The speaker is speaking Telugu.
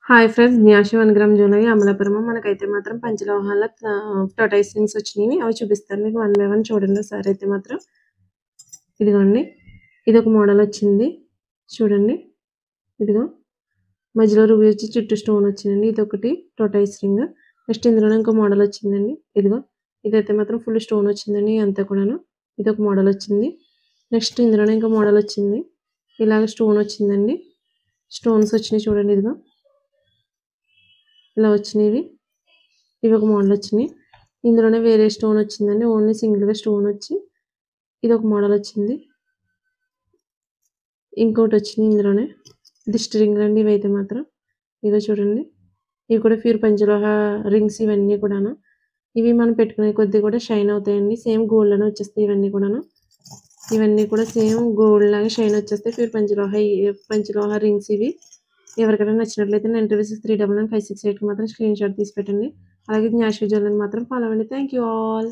Hi friends. న్యాషి 1 గ్రామ్ జ్యువెలరీ అమలాపురం. మనకైతే మాత్రం పంచలోహాల టర్టాయిస్ రింగ్స్ వచ్చినవి. అవి చూపిస్తాను మీకు వన్ బై వన్ చూడండి ఒకసారి అయితే మాత్రం. ఇదిగోండి. ఇదొక మోడల్ వచ్చింది. చూడండి. ఇదిగో మధ్యలో రూబీ వచ్చి చుట్టూ స్టోన్ వచ్చిందండి. ఇదొకటి టర్టాయిస్ రింగ్. నెక్స్ట్ ఇందులోనే ఇంకో మోడల్ వచ్చిందండి. ఇదిగో ఇదైతే మాత్రం ఫుల్ స్టోన్ వచ్చిందండి అంతా కూడాను. ఇదొక మోడల్ వచ్చింది. నెక్స్ట్ ఇందులోనే ఇంకో మోడల్ వచ్చింది. ఇలాగ స్టోన్ వచ్చిందండి. స్టోన్స్ వచ్చినాయి చూడండి. ఇదిగో ఇలా వచ్చినవి. ఇవి ఒక మోడల్ వచ్చినాయి. ఇందులోనే వేరే స్టోన్ వచ్చిందండి. ఓన్లీ సింగిల్‌గా స్టోన్ వచ్చి ఇదొక మోడల్ వచ్చింది. ఇంకోటి వచ్చింది ఇందులోనే. దిష్టి రింగులు అండి ఇవైతే మాత్రం. ఇగో చూడండి. ఇవి కూడా ప్యూర్ పంచలోహ రింగ్స్ ఇవన్నీ కూడాను. ఇవి మనం పెట్టుకునే కొద్దీ కూడా షైన్ అవుతాయండి. సేమ్ గోల్డ్‌లోనే వచ్చేస్తాయి ఇవన్నీ కూడాను. ఇవన్నీ కూడా సేమ్ గోల్డ్ లాగా షైన్ వచ్చేస్తాయి. ప్యూర్ పంచలోహ రింగ్స్ ఇవి. ఎవరికైనా నచ్చినట్లయితే 9263995668కి మాత్రం స్క్రీన్ షాట్ తీసి పెట్టండి. అలాగే న్యాషి జ్యువెలరీని మాత్రం ఫాలో అవ్వండి. Thank you all.